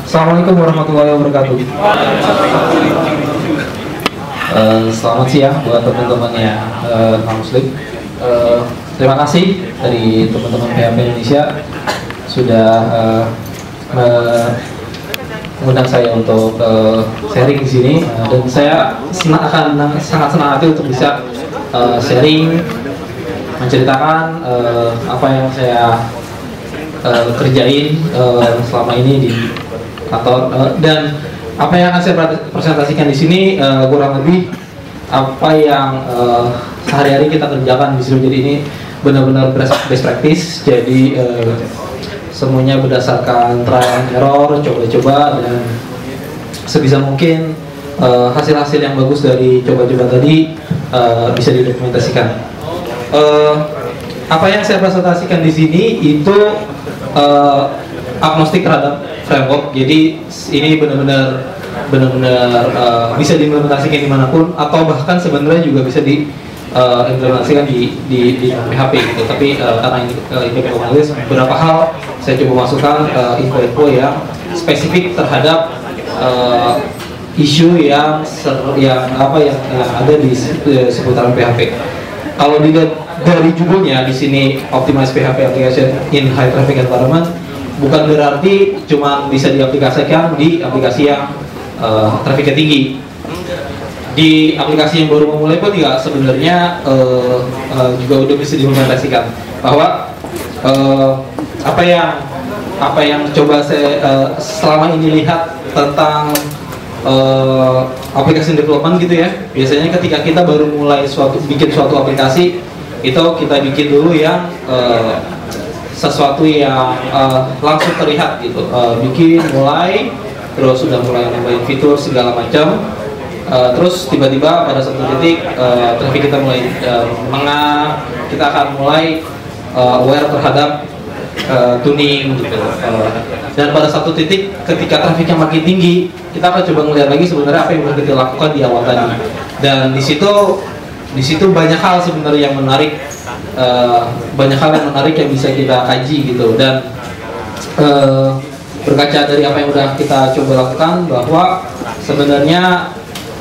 Assalamualaikum warahmatullahi wabarakatuh. Selamat siang buat teman-temannya Kang Muslim. Terima kasih dari teman-teman PHP Indonesia sudah mengundang saya untuk sharing di sini, dan saya sangat senang hati untuk bisa sharing, menceritakan apa yang saya kerjain selama ini di kantor, dan apa yang akan saya presentasikan di sini kurang lebih apa yang sehari-hari kita kerjakan di sini. Jadi ini benar-benar best practice, jadi semuanya berdasarkan trial and error, coba-coba, dan sebisa mungkin hasil-hasil yang bagus dari coba-coba tadi bisa didokumentasikan. Apa yang saya presentasikan di sini itu agnostik terhadap framework. Jadi ini benar-benar bisa diimplementasikan dimanapun, atau bahkan sebenarnya juga bisa diimplementasikan di PHP gitu. Tapi karena ini penulis, beberapa hal saya coba masukkan info-info yang spesifik terhadap isu yang ada di seputaran PHP. Kalau dilihat dari judulnya di sini, Optimize PHP Application in High Traffic Environment, bukan berarti cuma bisa diaplikasikan di aplikasi yang trafficnya tinggi. Di aplikasi yang baru memulai pun juga sebenarnya juga udah bisa diimplementasikan. Bahwa apa yang coba saya selama ini lihat tentang aplikasi development gitu ya. Biasanya ketika kita baru mulai bikin suatu aplikasi, itu kita bikin dulu yang sesuatu yang langsung terlihat gitu, mulai terus sudah mulai nambahin fitur segala macam, terus tiba-tiba pada satu titik traffic kita mulai mengah, kita akan mulai aware terhadap tuning gitu, dan pada satu titik ketika trafficnya makin tinggi, kita akan coba melihat lagi sebenarnya apa yang sudah kita lakukan di awal tadi, dan di situ banyak hal sebenarnya yang menarik, yang bisa kita kaji gitu. Dan berkaca dari apa yang sudah kita coba lakukan, bahwa sebenarnya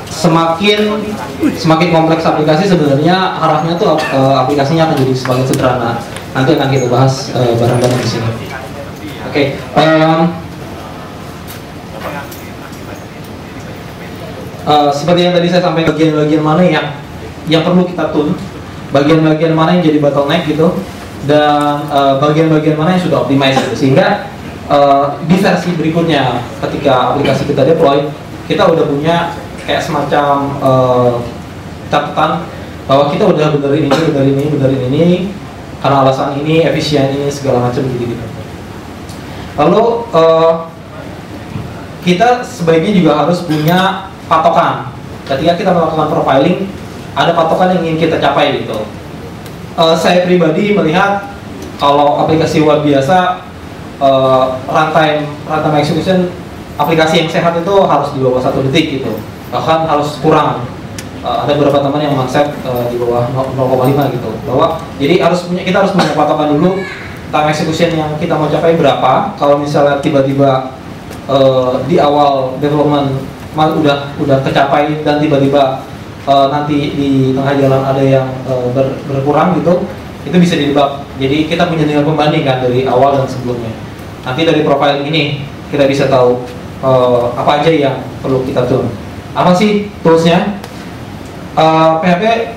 semakin kompleks aplikasi, sebenarnya arahnya tuh aplikasinya akan jadi semakin sederhana. Nanti akan kita bahas bareng-bareng di sini. Oke. Seperti yang tadi saya sampaikan, bagian-bagian mana yang perlu kita tune, bagian-bagian mana yang jadi bottleneck gitu, dan bagian-bagian mana yang sudah optimize gitu. Sehingga di versi berikutnya ketika aplikasi kita deploy, kita udah punya kayak semacam catatan bahwa kita udah benerin ini karena alasan ini, efisien ini, segala macam gitu. Lalu kita sebaiknya juga harus punya patokan. Ketika kita melakukan profiling, ada patokan yang ingin kita capai gitu. Saya pribadi melihat kalau aplikasi web biasa, runtime execution aplikasi yang sehat itu harus di bawah 1 detik gitu, bahkan harus kurang. Ada beberapa teman yang mindset di bawah 0,5 gitu. Bahwa jadi kita harus punya patokan dulu time execution yang kita mau capai berapa. Kalau misalnya tiba-tiba di awal development udah kecapai, dan tiba-tiba nanti di tengah jalan ada yang berkurang gitu, itu bisa di-debug. Jadi kita punya nilai pembanding kan dari awal dan sebelumnya. Nanti dari profile ini kita bisa tahu apa aja yang perlu kita tune. Apa sih toolsnya? PHP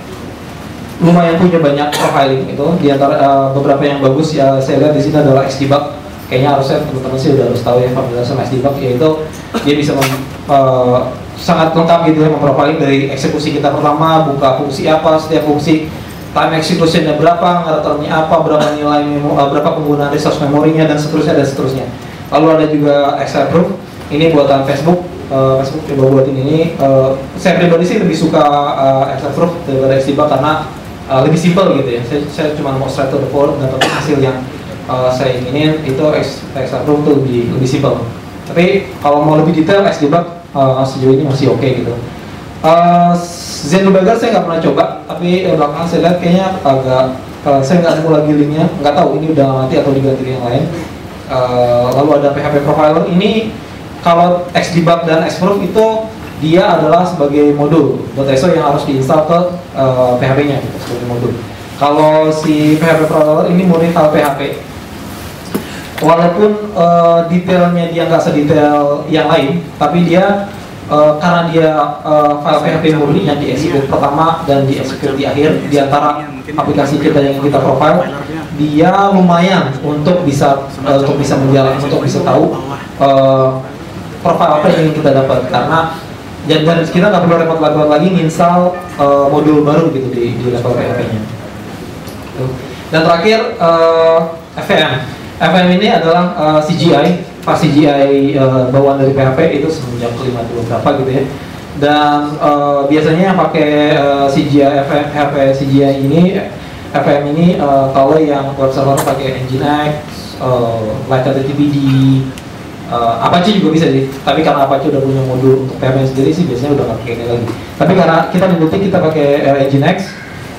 lumayan punya banyak profiling itu. Di antara beberapa yang bagus ya saya lihat di sini adalah Xdebug. Kayaknya harusnya teman-teman sih udah harus tahu ya familiar sama Xdebug, yaitu dia bisa sangat lengkap gitu ya, memprofiling dari eksekusi kita pertama, buka fungsi apa, setiap fungsi time executionnya berapa, ngaturnya apa, berapa nilai berapa penggunaan resource memorinya, dan seterusnya. Lalu ada juga Exproof, ini buatan Facebook coba buatin ini. Saya pribadi sih lebih suka Exproof daripada Xdebug karena lebih simple gitu ya. Saya cuma mau straight to the point, dapetin hasil yang saya inginin. Itu Exproof tuh lebih simple. Tapi kalau mau lebih detail, Xdebug sejauh ini masih oke gitu. ZenDebugger saya nggak pernah coba, tapi belakangan saya lihat kayaknya agak saya nggak nemu lagi linknya, nggak tahu ini udah mati atau diganti yang lain. Lalu ada PHP Profiler ini, kalau Xdebug dan Xproof itu dia adalah sebagai modul .so yang harus diinstal ke PHP-nya gitu, sebagai modul. Kalau si PHP Profiler ini murni file PHP. Walaupun detailnya dia nggak sedetail yang lain, tapi dia karena dia file PHP murni yang dieksekut pertama dan dieksekut di akhir di antara aplikasi kita yang kita profile, dia lumayan untuk bisa menjalankan, untuk bisa tahu profile apa yang ingin kita dapat, karena dan kita nggak perlu repot-repot lagi nginstal modul baru gitu di level PHP-nya. Dan terakhir FVM ini adalah CGI. Pas CGI bawaan dari PHP itu semenjak 52 berapa gitu ya. Dan biasanya yang pakai CGI PHP CGI ini FVM ini kalau yang web server pakai Nginx, LikeTTPD, Apache juga bisa sih. Tapi karena Apache udah punya modul untuk PHP sendiri sih biasanya udah nggak pakai ini lagi. Tapi karena kita mengikuti kita pakai Nginx,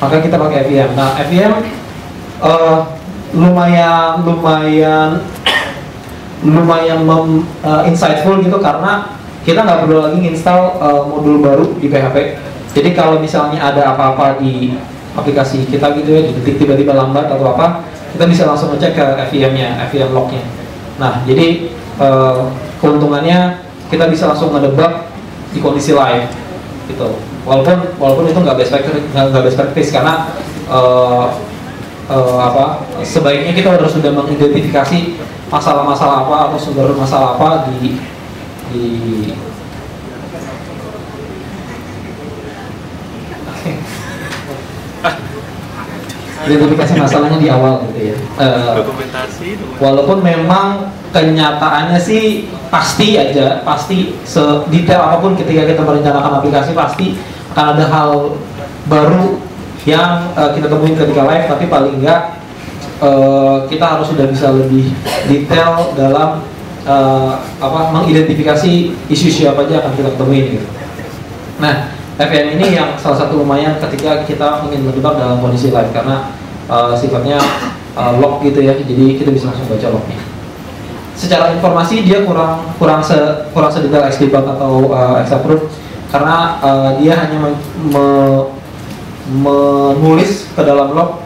maka kita pakai FVM. Nah FVM lumayan insightful gitu, karena kita nggak perlu lagi install modul baru di PHP. Jadi kalau misalnya ada apa-apa di aplikasi kita gitu ya, detik tiba-tiba lambat atau apa, kita bisa langsung ngecek ke FVM-nya, FVM log-nya. Nah, jadi keuntungannya kita bisa langsung ngedebug di kondisi live gitu. Walaupun itu nggak best practice karena sebaiknya kita sudah mengidentifikasi masalah-masalah apa atau sumber masalah apa di identifikasi masalahnya di awal gitu ya. Dokumentasi. Walaupun memang kenyataannya sih pasti sedetail apapun ketika kita merencanakan aplikasi pasti akan ada hal baru yang kita temuin ketika live, tapi paling enggak kita harus sudah bisa lebih detail dalam mengidentifikasi isu apa aja akan kita temuin gitu. Nah, FVM ini yang salah satu lumayan ketika kita ingin menjebak dalam kondisi live karena sifatnya log gitu ya, jadi kita bisa langsung baca lognya. Secara informasi dia kurang sedetail Xdebug atau Xproof karena dia hanya menulis ke dalam log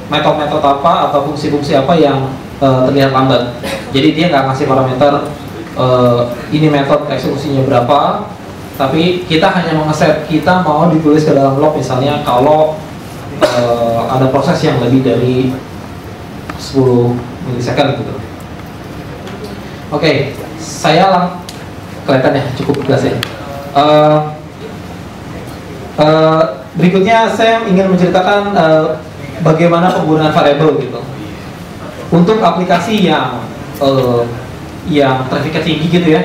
metode-metode apa atau fungsi-fungsi apa yang terlihat lambat. Jadi dia nggak ngasih parameter ini metode eksekusinya berapa, tapi kita hanya mengeset kita mau ditulis ke dalam log misalnya kalau ada proses yang lebih dari 10 milisecond gitu. Oke, saya kelihatan ya cukup jelas ya. Berikutnya saya ingin menceritakan bagaimana penggunaan variabel gitu untuk aplikasi yang trafficnya tinggi gitu ya.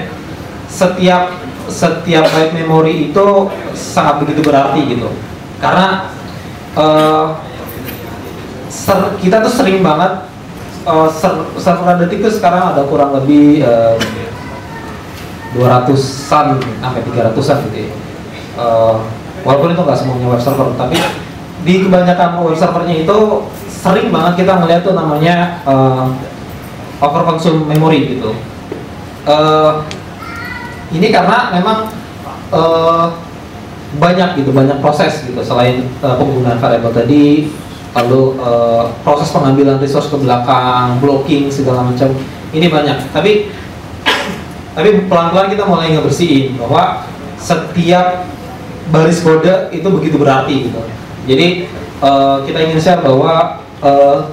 Setiap byte memori itu sangat begitu berarti gitu, karena kita tuh sering banget server detik tuh sekarang ada kurang lebih 200-an sampai 300-an gitu ya. Walaupun itu nggak semuanya web server, tapi di kebanyakan web servernya itu sering banget kita melihat tuh namanya overconsume memory gitu. Ini karena memang banyak proses gitu selain penggunaan variabel tadi, lalu proses pengambilan resource ke belakang, blocking segala macam, ini banyak. Tapi pelan-pelan kita mulai ngebersihin bahwa setiap baris kode itu begitu berarti gitu. Jadi kita ingin share bahwa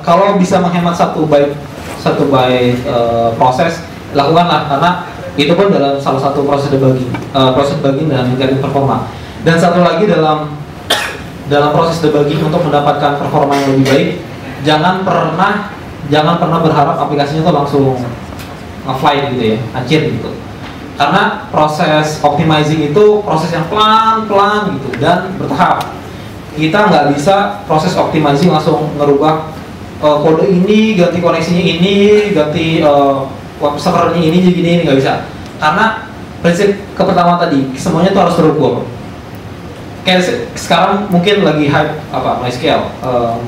kalau bisa menghemat satu byte proses, lakukanlah, karena itu pun dalam salah satu proses debugging dan meningkatkan performa. Dan satu lagi dalam proses debugging untuk mendapatkan performa yang lebih baik, jangan pernah berharap aplikasinya itu langsung nge-fly gitu ya, ancur gitu. Karena proses optimizing itu proses yang pelan-pelan gitu dan bertahap. Kita nggak bisa proses optimizing langsung ngerubah kode ini, ganti koneksinya ini, ganti web servernya ini jadi gini, nggak bisa. Karena prinsip pertama tadi semuanya itu harus terukur. kayak sekarang mungkin lagi hype apa MySQL,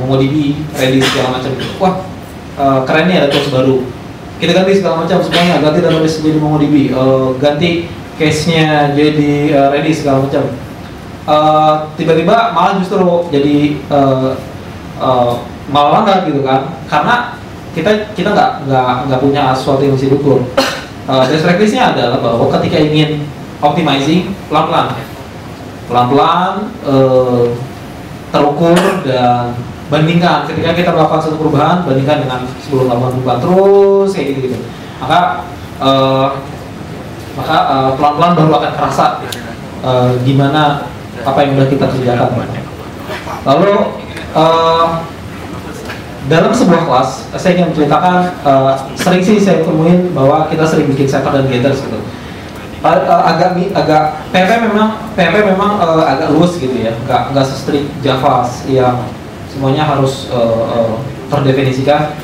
MongoDB, Redis segala macam. Wah, keren nih ada tools baru. Kita ganti segala macam semuanya, ganti database jadi MongoDB, ganti case-nya jadi Redis segala macam. Tiba-tiba malah justru jadi malah langgar gitu kan, karena kita nggak punya sesuatu yang bisa diukur. Best practice-nya adalah bahwa ketika ingin optimizing pelan-pelan terukur dan bandingkan. Ketika kita melakukan satu perubahan, bandingkan dengan sebelum melakukan perubahan, terus kayak gitu. Maka pelan-pelan baru akan kerasa gimana apa yang sudah kita kerjakan. Lalu dalam sebuah kelas, saya ingin menceritakan, sering sih saya temuin bahwa kita sering bikin setter dan getters gitu. PHP memang agak luas gitu ya, nggak se-strict Java yang semuanya harus terdefinisikan.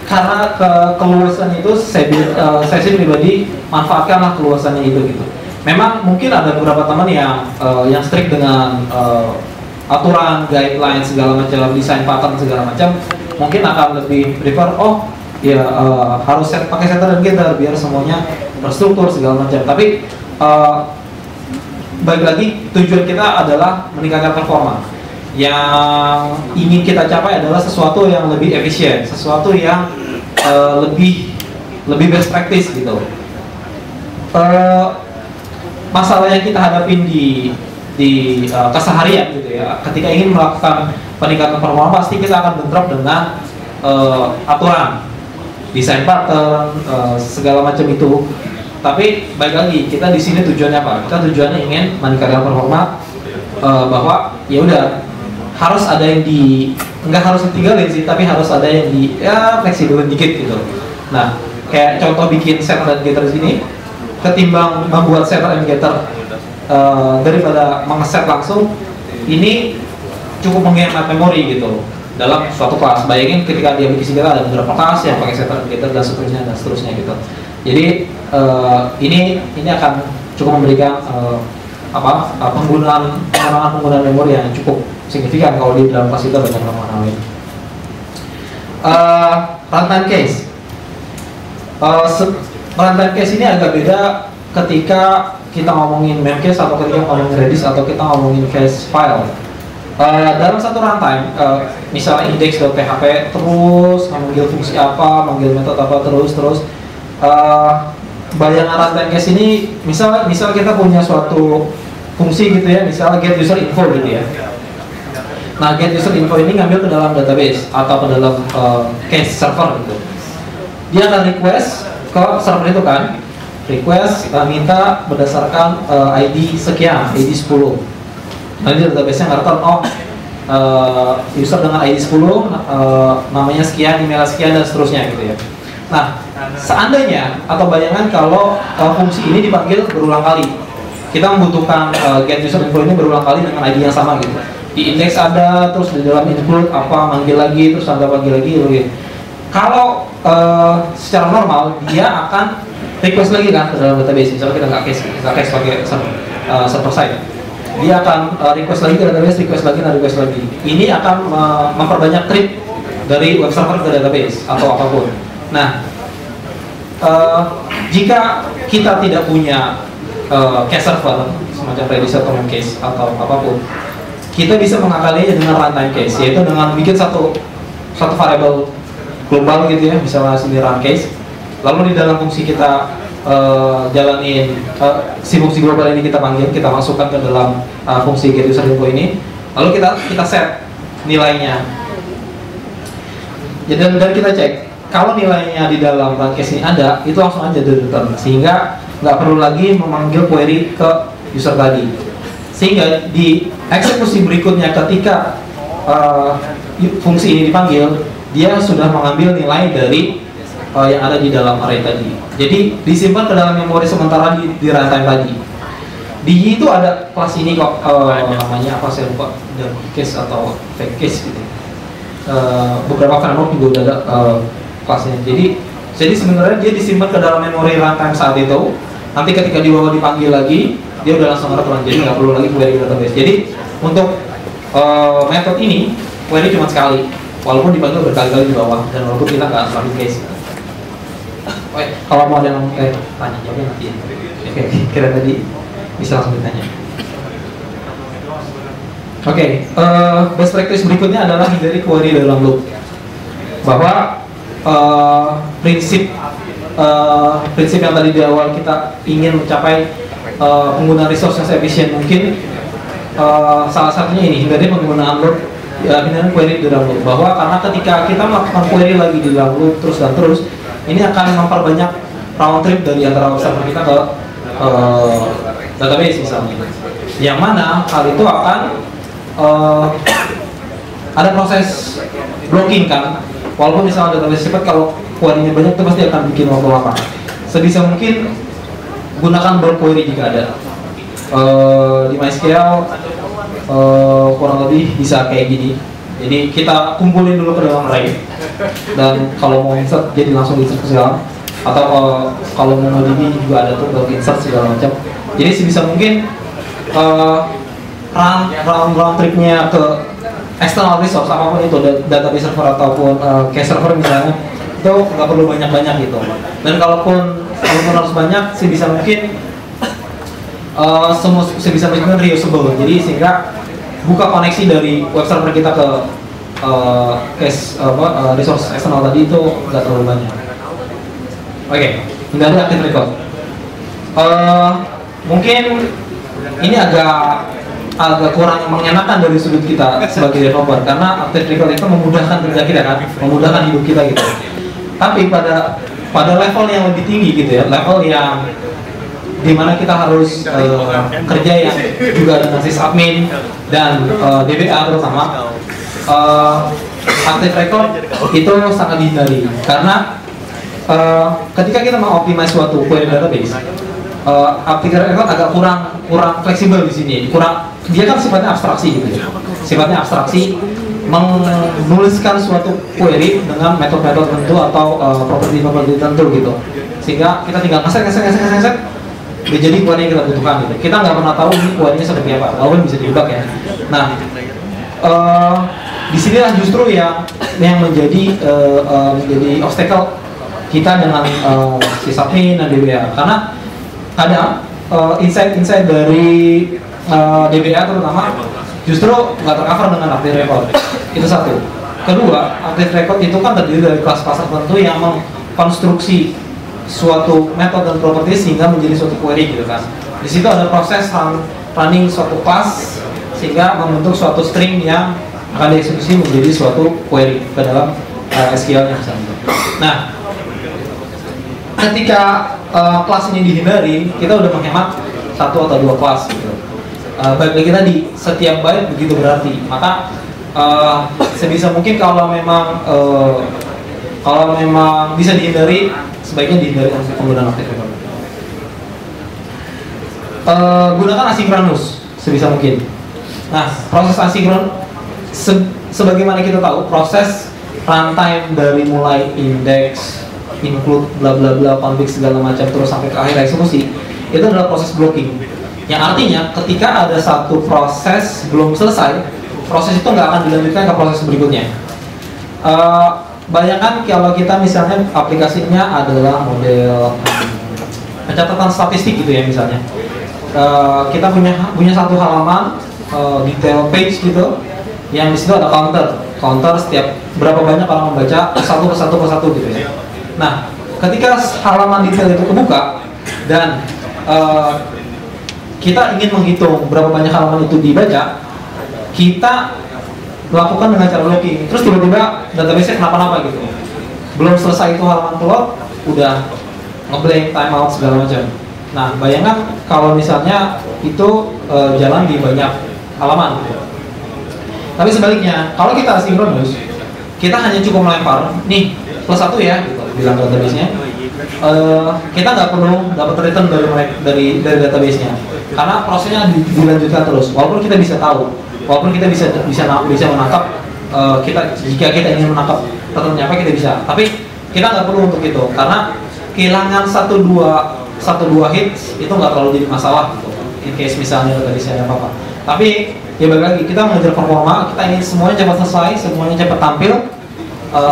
Karena keluasan itu saya sih pribadi manfaatkanlah keluasannya itu gitu. Memang mungkin ada beberapa teman yang strict dengan aturan, guidelines segala macam, desain pattern segala macam, mungkin akan lebih prefer harus pakai setter dan getter biar semuanya terstruktur segala macam. Tapi balik lagi, tujuan kita adalah meningkatkan performa. Yang ingin kita capai adalah sesuatu yang lebih efisien, sesuatu yang lebih best practice gitu. Masalah yang kita hadapin di keseharian gitu ya, ketika ingin melakukan peningkatan performa pasti kita akan bentrok dengan aturan, desain pattern, segala macam itu. Tapi baik lagi, kita di sini tujuannya apa? Kita tujuannya ingin meningkatkan performa, bahwa ya udah harus ada yang nggak harus ditinggalin sih, tapi harus ada yang fleksibel dikit gitu. Nah, kayak contoh bikin setter dan getter sini, ketimbang membuat setter dan getter daripada mengeset langsung, ini cukup menghemat memori gitu dalam suatu kelas. Bayangin ketika dia bikin kita ada beberapa kelas yang pakai setter dan getter dan seterusnya gitu. Jadi ini akan cukup memberikan penggunaan memori yang cukup signifikan kalau di dalam kelas kita banyak orang. Runtime case. Runtime case ini agak beda ketika kita ngomongin memcase atau ketika ngomongin Redis atau kita ngomongin case file. Dalam satu runtime, misalnya index.php terus manggil fungsi apa, manggil metode apa terus. Bayangan runtime case ini, misal kita punya suatu fungsi gitu ya, misalnya get user info gitu ya. Nah, get user info ini ngambil ke dalam database atau ke dalam case server gitu. Dia akan request ke server itu kan, request minta berdasarkan ID sekian, ID 10. Nanti database-nya nge-return, user dengan ID 10, namanya sekian, email sekian, dan seterusnya gitu ya. Nah, seandainya atau bayangan kalau fungsi ini dipanggil berulang kali, kita membutuhkan get user info ini berulang kali dengan ID yang sama gitu. Di index ada, terus di dalam include apa, manggil lagi, terus ada panggil lagi gitu. Kalau secara normal dia akan request lagi kan ke dalam database. Misalnya kita nggak case pakai server side, dia akan request lagi ke database, request lagi. Ini akan memperbanyak trip dari web server ke database atau apapun. Nah, jika kita tidak punya case server semacam Redis atau Memcase atau apapun, kita bisa mengakalinya dengan runtime case, yaitu dengan bikin satu variabel global gitu ya, misalnya sini run case, lalu di dalam fungsi kita jalanin si fungsi global ini kita panggil, kita masukkan ke dalam fungsi get user info ini, lalu kita set nilainya. Jadi dan kita cek kalau nilainya di dalam run case ini ada, itu langsung aja di return, sehingga nggak perlu lagi memanggil query ke user tadi. Sehingga di eksekusi berikutnya ketika fungsi ini dipanggil, dia sudah mengambil nilai dari yang ada di dalam array tadi. Jadi disimpan ke dalam memori sementara di runtime tadi. Di itu ada kelas ini kok, namanya apa saya lupa, case atau fake case gitu. Beberapa framework juga udah ada kelasnya. Jadi sebenarnya dia disimpan ke dalam memori runtime saat itu. Nanti ketika dibawa dipanggil lagi, dia udah langsung nge-return, jadi nggak perlu lagi query database. Jadi untuk metode ini query cuma sekali, walaupun dipanggil berkali-kali di bawah, dan walaupun kita nggak selalu case. Oke, kalau mau ada yang tanya jawabnya nanti. Oke, kira tadi bisa langsung ditanya. Oke, best practice berikutnya adalah hindari query dalam loop. Bahwa prinsip yang tadi di awal kita ingin mencapai penggunaan resource yang efisien mungkin, salah satunya ini hindari penggunaan loop, hindari query di dalam loop. Bahwa karena ketika kita melakukan query lagi di dalam loop terus dan terus, ini akan memperbanyak round trip dari antara server kita ke database misalnya, yang mana hal itu akan ada proses blocking kan. Walaupun misalnya database cepat, kalau query-nya banyak itu pasti akan bikin waktu lama. Sebisa mungkin gunakan bulk query jika ada. Di MySQL kurang lebih bisa kayak gini. Jadi kita kumpulin dulu ke dalam array, dan kalau mau insert jadi langsung insert ke segala, atau kalau mau MongoDB juga ada tuh bulk insert segala macam. Jadi sebisa mungkin round tripnya ke external resource apapun itu, database server ataupun cache server misalnya, itu nggak perlu banyak-banyak gitu. Dan kalaupun harus banyak, sebisa mungkin sebisa mungkin reusable. Jadi sehingga buka koneksi dari web server kita ke cache resource eksternal tadi itu nggak terlalu banyak. Oke, nggak ada active record. Mungkin ini agak kurang mengenakan dari sudut kita sebagai developer, karena active record itu memudahkan kerja kita kan, memudahkan hidup kita gitu. Tapi pada level yang lebih tinggi gitu ya, level yang dimana kita harus kerja yang juga dengan sysadmin dan DBA terutama, active record itu sangat dihindari, karena ketika kita mau optimize suatu query database, active record agak kurang fleksibel di sini. Dia kan sifatnya abstraksi gitu ya. Sifatnya abstraksi, menuliskan suatu query dengan metode-metode tertentu atau properti tertentu gitu. Sehingga kita tinggal ngeset, udah jadi query yang kita butuhkan gitu. Kita nggak pernah tahu ini query-nya seperti apa, walaupun bisa dibug ya. Nah, disinilah justru yang menjadi obstacle kita dengan sysadmin dan DBA, karena kadang insight dari DBA terutama justru nggak tercover dengan active record. Itu satu. Kedua, active record itu kan terdiri dari kelas-kelas tertentu yang mengkonstruksi suatu metode dan properti sehingga menjadi suatu query gitu kan. Di situ ada proses running suatu kelas sehingga membentuk suatu string yang akan dieksekusi menjadi suatu query ke dalam SQL-nya misalnya. Nah, ketika kelas ini dihindari, kita udah menghemat satu atau dua kelas gitu. Baik lagi tadi, setiap byte begitu berarti. Maka sebisa mungkin kalau memang bisa dihindari, sebaiknya dihindari untuk penggunaan active record. Gunakan asynchronous sebisa mungkin. Nah, proses asinkron sebagaimana kita tahu, proses runtime dari mulai index, include bla bla bla, config segala macam terus sampai ke akhir eksekusi, itu adalah proses blocking. Yang artinya ketika ada satu proses belum selesai, proses itu nggak akan dilanjutkan ke proses berikutnya. Bayangkan kalau kita misalnya aplikasinya adalah model pencatatan statistik gitu ya misalnya. Kita punya satu halaman detail page gitu, yang di situ ada counter setiap berapa banyak orang membaca satu persatu gitu ya. Nah, ketika halaman detail itu kebuka dan kita ingin menghitung berapa banyak halaman itu dibaca, kita lakukan dengan cara blocking. Terus tiba-tiba database-nya kenapa-napa gitu. Belum selesai itu halaman plot, udah ngeblank, timeout segala macam. Nah, bayangkan kalau misalnya itu jalan di banyak halaman gitu. Tapi sebaliknya, kalau kita asinkronus, kita hanya cukup melempar, nih plus satu ya, gitu, bilang database-nya. Kita nggak perlu dapat return dari database-nya, karena prosesnya dilanjutkan terus. Walaupun kita bisa tahu, walaupun kita bisa menangkap, jika kita ingin menangkap returnnya apa kita bisa. Tapi kita nggak perlu untuk itu, karena kehilangan satu dua hits itu nggak terlalu jadi masalah gitu. in case misalnya tadi saya ada apa-apa. Tapi ya balik lagi, kita mengejar performa, kita ingin semuanya cepat selesai, semuanya cepat tampil,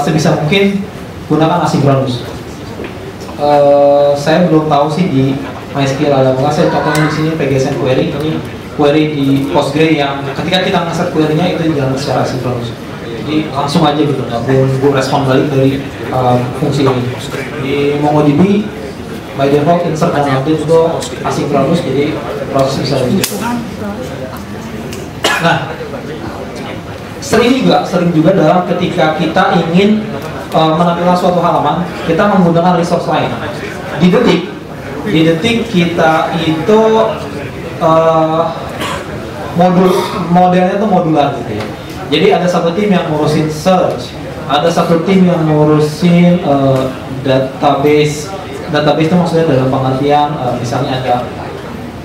sebisa mungkin gunakan asynchronous. Saya belum tahu sih di MySQL ada apa. Saya contohnya di sini PGSN query, ini query di Postgre yang ketika kita nge-set query-nya itu jalan secara asynchronous. Jadi langsung aja gitu, nggak perlu respon balik dari fungsi ini. Di MongoDB by default insert dan update itu asynchronous, jadi proses bisa lebih cepat. Nah, sering juga dalam ketika kita ingin menampilkan suatu halaman, kita menggunakan resource lain. Di detik kita itu modelnya tuh modular gitu ya. Jadi ada satu tim yang ngurusin search, ada satu tim yang ngurusin database itu maksudnya dalam pengertian misalnya ada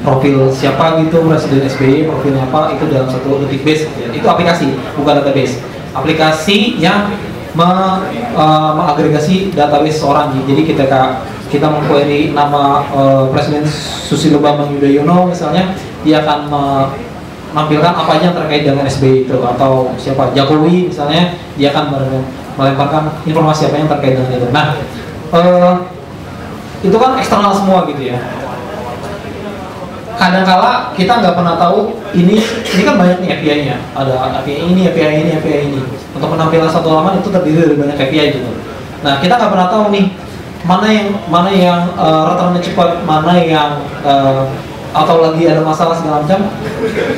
profil siapa gitu, presiden SBY, profilnya apa, itu dalam satu detik base ya. Itu aplikasi, bukan database. Aplikasi yang mengagregasi database seorang. Jadi kita mengquery nama Presiden Susilo Bambang Yudhoyono misalnya, dia akan menampilkan apa aja yang terkait dengan SBY itu, atau siapa Jokowi misalnya, dia akan melemparkan informasi apa yang terkait dengan itu. Nah, itu kan eksternal semua gitu ya. Kadangkala kita nggak pernah tahu ini kan banyak nih API-nya, ada API ini, API ini, API ini. Untuk penampilan satu halaman itu terdiri dari banyak API gitu. Nah, kita nggak pernah tahu nih mana yang returnnya cepat, mana yang atau lagi ada masalah segala macam.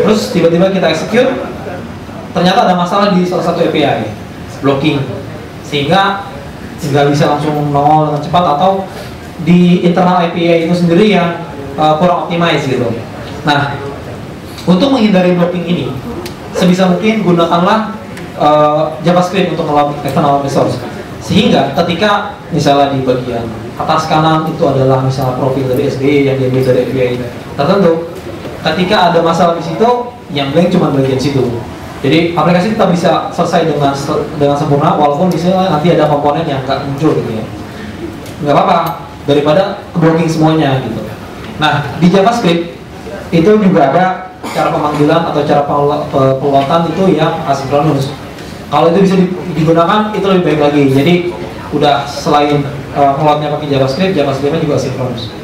Terus tiba-tiba kita execute, ternyata ada masalah di salah satu API, blocking, sehingga nggak bisa langsung nongol dengan cepat, atau di internal API itu sendiri yang kurang optimize gitu. Nah, untuk menghindari blocking ini, sebisa mungkin gunakanlah JavaScript untuk melakukan external resource. Sehingga ketika misalnya di bagian atas kanan itu adalah misalnya profil dari SBY yang diambil dari API tertentu, ketika ada masalah di situ, yang blank cuma bagian situ. Jadi aplikasi tetap bisa selesai dengan sempurna, walaupun misalnya nanti ada komponen yang nggak muncul gitu ya. Nggak apa-apa, daripada blocking semuanya gitu. Nah, di JavaScript itu juga ada cara pemanggilan atau cara pelotan itu yang asynchronous. Kalau itu bisa digunakan, itu lebih baik lagi. Jadi udah selain pelotnya pakai JavaScript-nya juga asynchronous.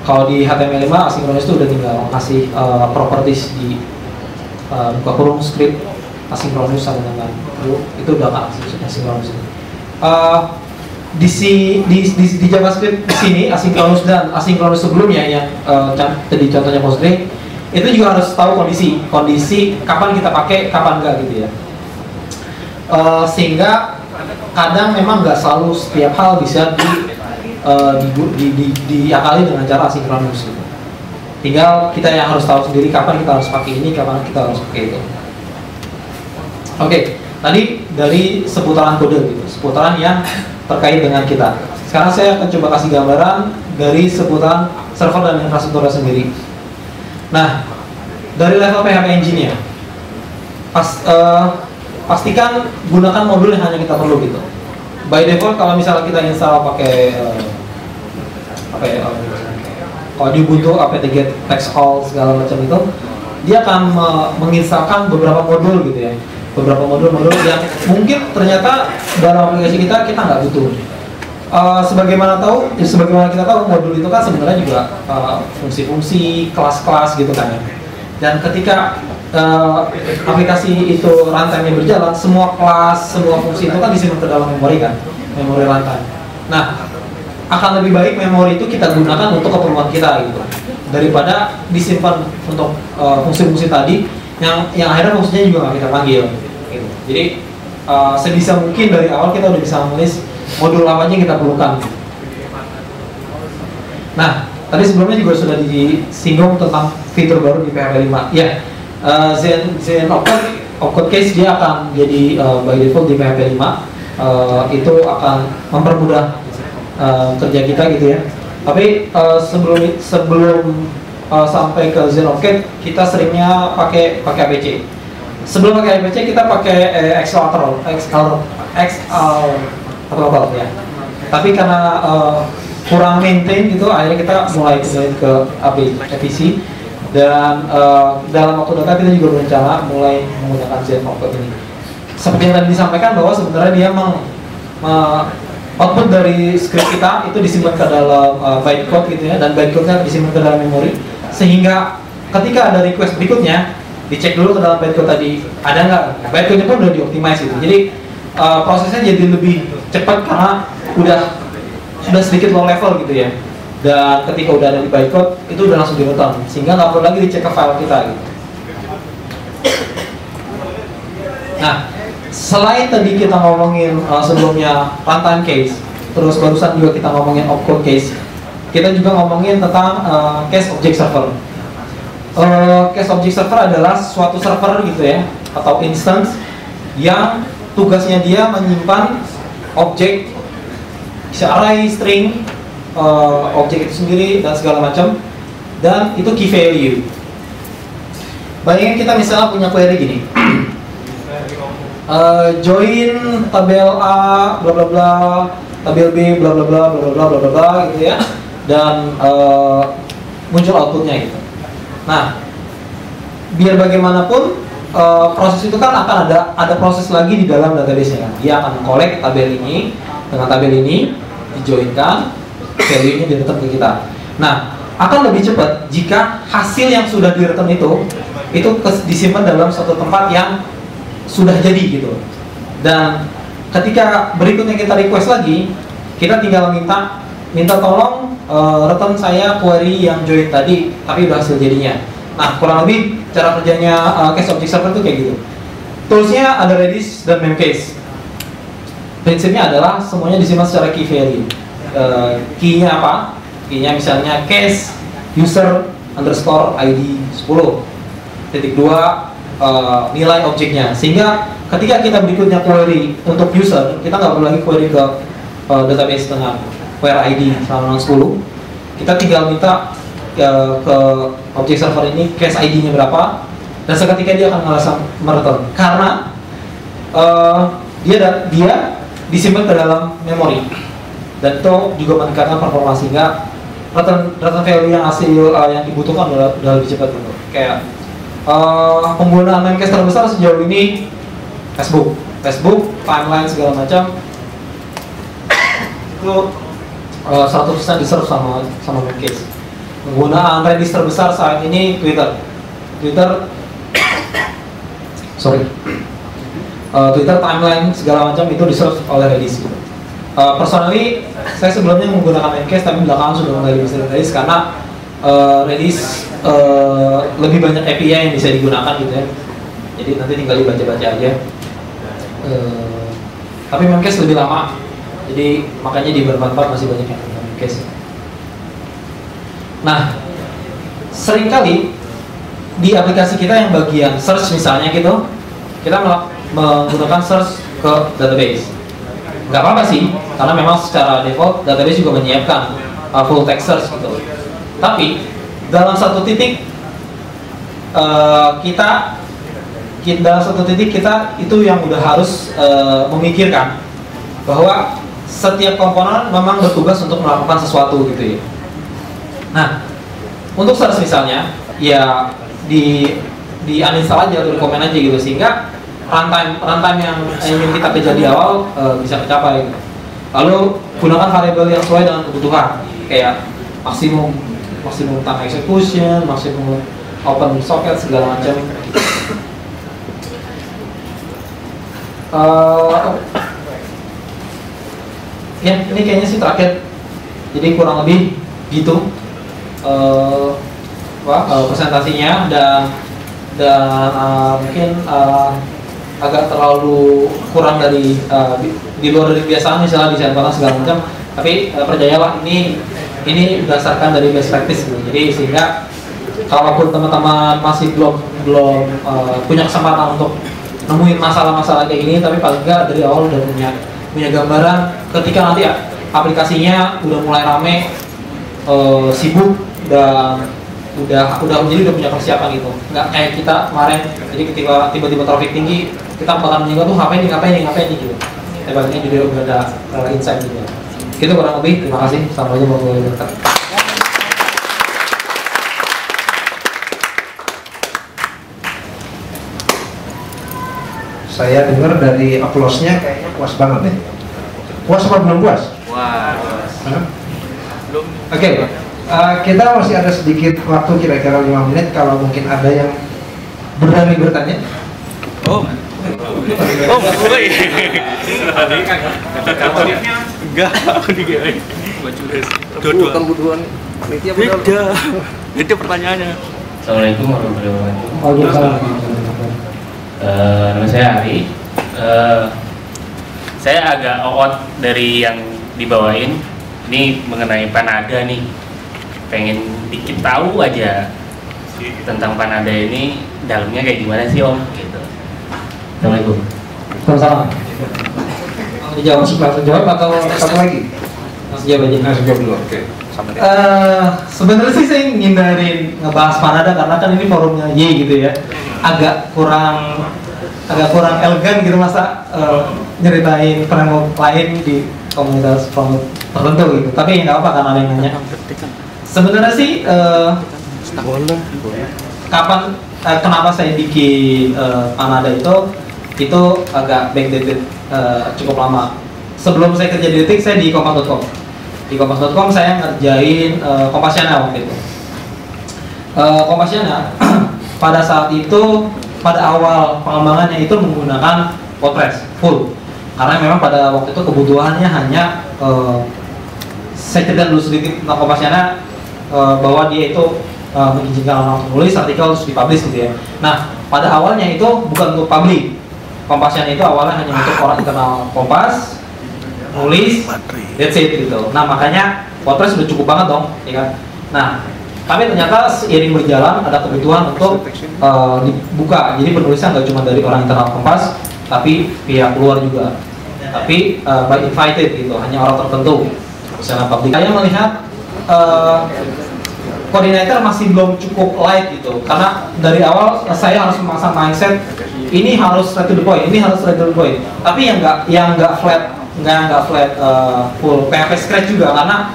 Kalau di HTML5 asynchronous itu udah tinggal kasih properties di buka kurung script asynchronous sama dengan itu udah nggak asynchronous. Di JavaScript di sini asynchronous dan asynchronous sebelumnya yang tadi contohnya Postgre, itu juga harus tahu kondisi kapan kita pakai, kapan enggak gitu ya. Sehingga kadang memang nggak selalu setiap hal bisa diakali dengan cara asynchronous gitu. Tinggal kita yang harus tahu sendiri kapan kita harus pakai ini, kapan kita harus pakai itu. Oke, tadi dari seputaran kode gitu, seputaran yang terkait dengan kita. Sekarang saya akan coba kasih gambaran dari seputaran server dan infrastrukturnya sendiri. Nah, dari level PHP engine-nya, pastikan gunakan modul yang hanya kita perlu gitu. By default kalau misalnya kita install pakai kalau di Ubuntu apt-get text all segala macam itu, dia akan menginstalkan beberapa modul gitu ya. Beberapa modul-modul yang mungkin ternyata dalam aplikasi kita nggak butuh. Sebagaimana kita tahu modul itu kan sebenarnya juga fungsi-fungsi, kelas-kelas gitu kan ya. Dan ketika aplikasi itu runtime-nya berjalan, semua kelas, semua fungsi itu kan disimpan ke dalam memori kan, memori runtime. Nah, akan lebih baik memori itu kita gunakan untuk keperluan kita gitu, daripada disimpan untuk fungsi-fungsi tadi yang akhirnya fungsinya juga nggak kita panggil. Gitu. Jadi sebisa mungkin dari awal kita udah bisa menulis modul apa aja yang kita perlukan. Nah, tadi sebelumnya juga sudah disinggung tentang fitur baru di PHP 5. Ya, Zen opcode case dia akan jadi by default di PHP 5. Itu akan mempermudah kerja kita gitu ya. Tapi sebelum sampai ke Zen opcode, kita seringnya pakai APC. Sebelum pakai APC kita pakai Xalter ya. Tapi karena kurang maintain gitu, akhirnya kita mulai kembali ke APC. Dan dalam waktu dekat kita juga berencana mulai menggunakan ZForcode ini. Seperti yang tadi disampaikan bahwa sebenarnya dia output dari script kita itu disimpan ke dalam bytecode gitu ya, dan bytecode-nya disimpan ke dalam memori, sehingga ketika ada request berikutnya dicek dulu ke dalam bytecode tadi ada nggak. Bytecode-nya pun udah dioptimize gitu, jadi prosesnya jadi lebih cepat karena sudah sedikit low level gitu ya, dan ketika udah ada di bytecode itu udah langsung direkam, sehingga nggak perlu lagi dicek ke file kita gitu. Nah, selain tadi kita ngomongin sebelumnya runtime case, terus barusan juga kita ngomongin opcode case, kita juga ngomongin tentang case object server. Case object server adalah suatu server gitu ya, atau instance yang tugasnya dia menyimpan objek, bisa array, string, objek itu sendiri dan segala macam, dan itu key value. Bayangin kita misalnya punya query gini. Join tabel A bla bla bla, tabel B bla bla bla bla bla bla bla bla gitu ya, dan muncul outputnya gitu. Nah, biar bagaimanapun proses itu kan akan ada proses lagi di dalam database-nya kan. Dia akan mengkolek tabel ini dengan tabel ini, dijoinkan, value-nya di-return ke kita. Nah, akan lebih cepat jika hasil yang sudah di-return itu disimpan dalam suatu tempat yang sudah jadi gitu. Dan ketika berikutnya kita request lagi, kita tinggal minta tolong return saya query yang join tadi, tapi udah hasil jadinya. Nah, kurang lebih cara kerjanya case object server itu kayak gitu. Toolsnya ada Redis dan Memcached. Prinsipnya adalah semuanya disimpan secara key value. Key-nya apa? Key-nya misalnya case user underscore ID 10.2 nilai objeknya, sehingga ketika kita berikutnya query untuk user, kita nggak perlu lagi query ke database dengan where ID sama 10. Kita tinggal minta ke object server ini case ID-nya berapa, dan seketika dia akan langsung mereturn karena dia disimpan ke dalam memori, dan itu juga meningkatkan performa, sehingga return value yang yang dibutuhkan udah lebih cepat gitu. Kayak penggunaan Memcached terbesar sejauh ini Facebook, timeline segala macam itu 100% diserve sama Memcached. Penggunaan Redis terbesar saat ini Twitter, timeline segala macam itu diserve oleh Redis. Personally, saya sebelumnya menggunakan Memcached, tapi belakangan sudah mulai bisa Redis karena Redis lebih banyak API yang bisa digunakan gitu ya. Jadi nanti tinggal dibaca-baca aja. Tapi Memcached lebih lama, jadi makanya di bermanfaat masih banyak yang punya Memcached. Nah, seringkali di aplikasi kita yang bagian search misalnya gitu, kita menggunakan search ke database. Nggak apa-apa sih, karena memang secara default database juga menyiapkan full text search gitu. Tapi dalam satu titik kita itu yang udah harus memikirkan bahwa setiap komponen memang bertugas untuk melakukan sesuatu gitu ya. Nah, untuk search misalnya, ya di uninstall aja atau di komen aja gitu, sehingga runtime yang ingin kita kejar di awal bisa tercapai. Lalu gunakan variabel yang sesuai dengan kebutuhan, kayak maksimum time execution, maksimum open socket segala macam. Ya, ini kayaknya sih terakhir. Jadi kurang lebih gitu presentasinya, dan mungkin agak terlalu kurang dari di luar dari kebiasaan, misalnya desain barang segala macam. Tapi percayalah, ini berdasarkan dari best practice gitu. Jadi sehingga kalaupun teman-teman masih belum punya kesempatan untuk nemuin masalah-masalah kayak gini, tapi paling nggak dari awal udah punya gambaran ketika nanti aplikasinya udah mulai rame, sibuk, dan udah punya persiapan gitu. Nggak kayak kita kemarin, jadi ketika tiba-tiba traffic tinggi, kita bakalan menyinggung tuh ngapain nih gitu. Tapi juga udah ada insight gitu. Gitu kurang lebih. Terima kasih. Sampai jumpa di video berikutnya. Saya dengar dari applause-nya kayaknya puas banget nih. Puas apa belum puas? Puas. Oke, kita masih ada sedikit waktu, kira-kira 5 menit. Kalau mungkin ada yang berani bertanya. Oh, woi. Enggak, aku digawe. Dua-duaan. Beda pertanyaannya. Assalamualaikum warahmatullahi wabarakatuh. Waalaikumsalam. Nama saya Ari. Saya agak awkward dari yang dibawain. Ini mengenai Panada nih. Pengen dikit tahu aja tentang Panada ini, dalamnya kayak gimana sih Om? Gitu. Assalamualaikum. Waalaikumsalam. Dijawab langsung jawab atau Satu lagi. langsung jawab aja? Langsung jawab dulu. Oke. Sebenarnya sih saya ngindarin ngebahas Panada karena kan ini forumnya Y gitu ya, agak kurang elegan gitu masa nyeritain framework lain di komunitas framework tertentu gitu. Tapi nggak apa karena ada yang nanya. Sebenarnya sih kenapa saya bikin Panada itu agak backdated, cukup lama. Sebelum saya kerja di Detik, saya di Kompas.com. Di Kompas.com saya ngerjain Kompasiana waktu itu. Kompasiana pada saat itu, pada awal pengembangannya itu menggunakan WordPress full, karena memang pada waktu itu kebutuhannya hanya saya cerita dulu sedikit tentang Kompasiana, bahwa dia itu mengizinkan orang untuk menulis artikel terus dipublish gitu ya. Nah, pada awalnya itu bukan untuk publik. Kompasiana itu awalnya hanya untuk orang internal Kompas, nulis, that's it gitu. Nah, makanya WordPress sudah cukup banget dong, ya kan? Nah, tapi ternyata seiring berjalan ada kebutuhan untuk dibuka. Jadi penulisan nggak cuma dari orang internal Kompas, tapi pihak luar juga. Tapi by invited gitu, hanya orang tertentu. Misalnya publik. Saya melihat koordinator masih belum cukup light gitu, karena dari awal saya harus memasang mindset ini harus straight to the point, ini harus straight to the point. Tapi yang nggak flat, full PHP scratch juga, karena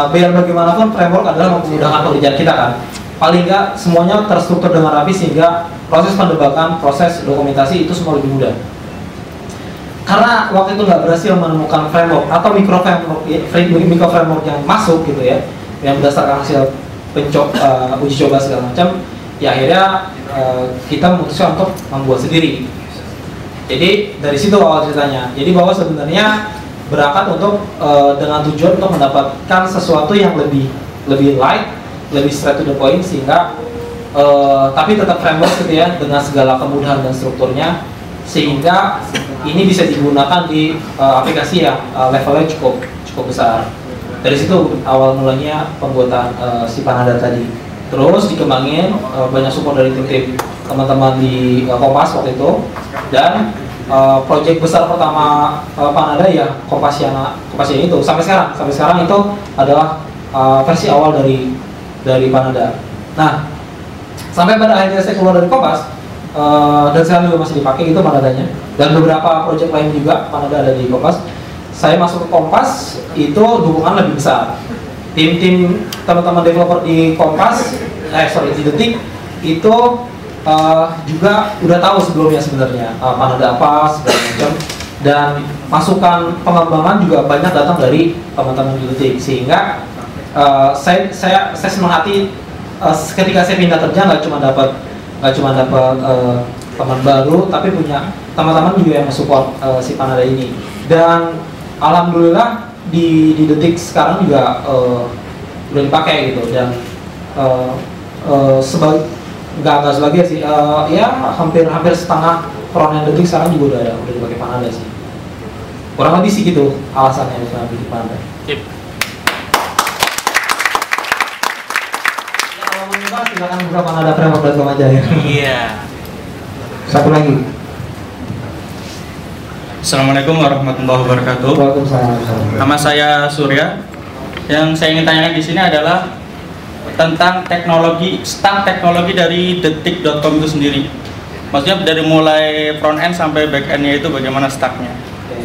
biar bagaimanapun framework adalah memudahkan pekerjaan kita kan. Paling nggak semuanya terstruktur dengan rapi sehingga proses pendebakan, proses dokumentasi itu semua lebih mudah. Karena waktu itu nggak berhasil menemukan framework atau micro framework yang masuk gitu ya, yang berdasarkan hasil uji coba segala macam, ya akhirnya kita memutuskan untuk membuat sendiri. Jadi dari situ awal ceritanya. Jadi bahwa sebenarnya berangkat untuk dengan tujuan untuk mendapatkan sesuatu yang lebih light, lebih straight to the point, sehingga tapi tetap framework gitu ya, dengan segala kemudahan dan strukturnya, sehingga ini bisa digunakan di aplikasi yang levelnya cukup besar. Dari situ awal mulanya pembuatan si Panada tadi. Terus dikembangin, banyak support dari tim teman-teman di Kompas waktu itu, dan proyek besar pertama Panada ya Kompasiana itu sampai sekarang itu adalah versi awal dari Panada. Nah, sampai pada akhirnya saya keluar dari Kompas, dan sekarang juga masih dipakai itu Panadanya, dan beberapa proyek lain juga Panada ada di Kompas. Saya masuk ke Kompas itu dukungan lebih besar. Tim teman-teman developer di Kompas, di Detik itu juga udah tahu sebelumnya sebenarnya Panada apa segala macam, dan masukan pengembangan juga banyak datang dari teman-teman di Detik, sehingga saya senang hati ketika saya pindah kerja nggak cuma dapat teman baru, tapi punya teman-teman juga yang mensupport si Panada ini. Dan alhamdulillah di Detik sekarang juga udah dipakai gitu, dan nggak sebagai sih, ya hampir setengah front-end Detik sekarang juga udah dipakai Panada sih. Kurang lebih sih gitu alasannya kenapa bikin Panada. Ya, kalau mau nyoba silakan buka Panada framework.com aja ya. Iya. Satu lagi. Assalamualaikum warahmatullahi wabarakatuh. Waalaikumsalam. Nama saya Surya. Yang saya ingin tanyakan di sini adalah tentang stack teknologi dari detik.com itu sendiri. Maksudnya dari mulai front end sampai back endnya itu bagaimana stacknya.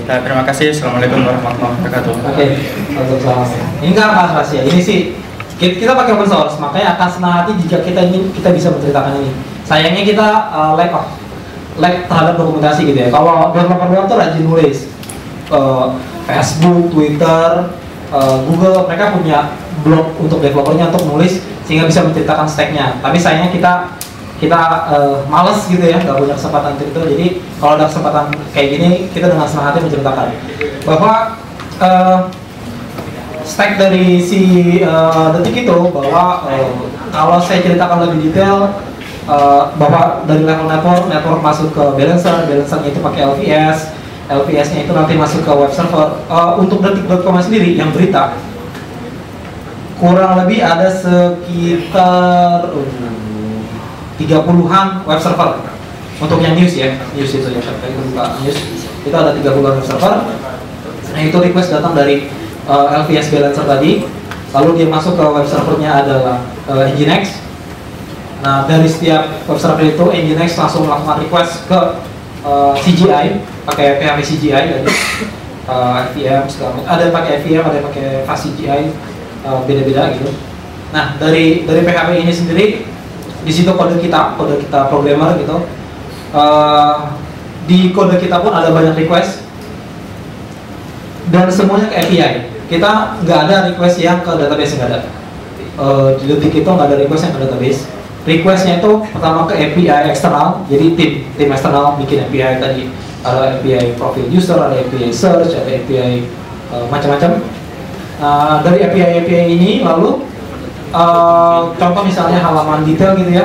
Nah, terima kasih. Assalamualaikum warahmatullahi wabarakatuh. Oke, waalaikumsalam. Ini nggak rahasia. Ini sih kita pakai open source, makanya akan senang hati jika kita bisa menceritakan ini. Sayangnya kita lack of lag terhadap dokumentasi gitu ya. Kalau developer web tuh rajin nulis, Facebook, Twitter, Google, mereka punya blog untuk developernya untuk nulis sehingga bisa menceritakan stacknya. Tapi sayangnya kita males gitu ya, nggak punya kesempatan untuk itu. Jadi kalau ada kesempatan kayak gini, kita dengan senang hati menceritakan bahwa stack dari si Detik itu, bahwa kalau saya ceritakan lebih detail, bahwa dari level network masuk ke balancernya itu pakai LVS-nya itu nanti masuk ke web server. Untuk Detik.com sendiri yang berita kurang lebih ada sekitar 30-an web server untuk yang news ya, news itu yang saya buka news itu ada 30-an web server. Nah itu request datang dari LVS balancer tadi, lalu dia masuk ke web servernya adalah Nginx. Nah dari setiap web server itu Nginx langsung melakukan request ke CGI pakai PHP CGI tadi, FVM segala macam. Ada yang pakai FVM, ada yang pakai fast CGI, beda-beda gitu. Nah dari PHP ini sendiri, di situ kode kita programmer gitu. Di kode kita pun ada banyak request dan semuanya ke API. Kita nggak ada request yang ke database, nggak ada. Di Detik itu nggak ada request yang ke database. Requestnya itu pertama ke API eksternal, jadi tim eksternal bikin API tadi. Ada API profile user, ada API search, ada API macam-macam. Dari API ini lalu contoh misalnya halaman detail gitu ya,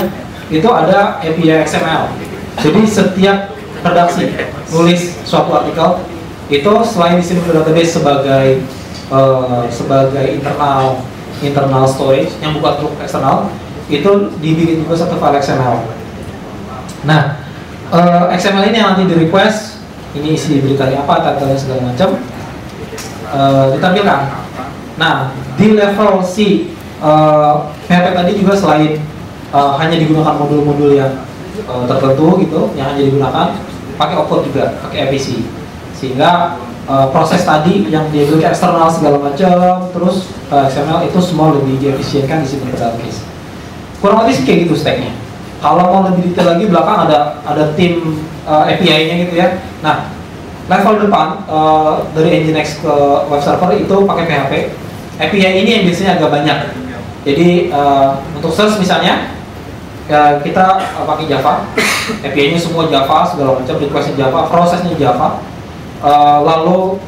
itu ada API XML. Jadi setiap redaksi nulis suatu artikel itu selain disimpan ke database sebagai internal storage yang bukan untuk eksternal, itu dibikin juga satu file XML. Nah, XML ini yang nanti di request, ini isi beritanya apa, title segala macam, ditampilkan. Nah, di level si PHP tadi juga selain hanya digunakan modul-modul yang tertentu gitu, yang hanya digunakan, pakai opcode juga, pakai APC, sehingga proses tadi yang diambil ke eksternal segala macam, terus XML itu semua lebih diefisienkan di sini ke database. Kurang lebih sih kayak gitu stacknya. Kalau mau lebih detail lagi, belakang ada tim API-nya gitu ya. Nah, level depan dari Nginx ke web server itu pakai PHP. API ini yang biasanya agak banyak. Jadi untuk search misalnya kita pakai Java, API-nya semua Java segala macam, request-nya Java, prosesnya Java. Lalu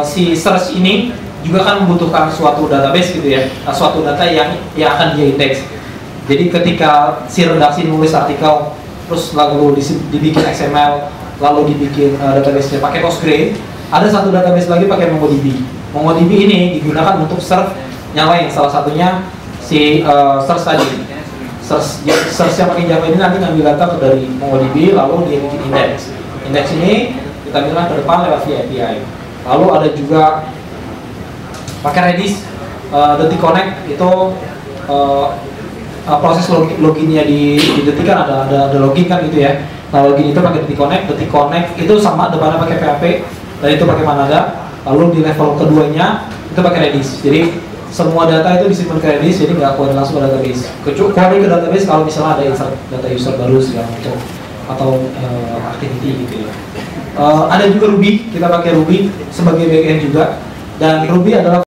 si search ini juga kan membutuhkan suatu database gitu ya, suatu data yang akan dia indeks. Jadi ketika si redaksi nulis artikel, terus lalu dibikin XML, lalu dibikin database-nya pakai Postgre, ada satu database lagi pakai MongoDB. MongoDB ini digunakan untuk serve yang lain, salah satunya si search tadi. Search yang pakai Java ini nanti ngambil data dari MongoDB, lalu dia bikin index. Index ini kita bilang ke depan lewat via API. Lalu ada juga pakai Redis, Detik Connect itu proses loginnya di Detik kan ada login kan gitu ya. Nah login itu pakai Detik Connect itu sama depannya pakai PHP, dan itu pakai Manada. Lalu di level keduanya itu pakai Redis. Jadi semua data itu disimpan ke Redis, jadi nggak query langsung ke database. Query ke database kalau misalnya ada insert data user baru segala macam atau activity gitu ya. Ada juga Ruby, kita pakai Ruby sebagai backend juga, dan Ruby adalah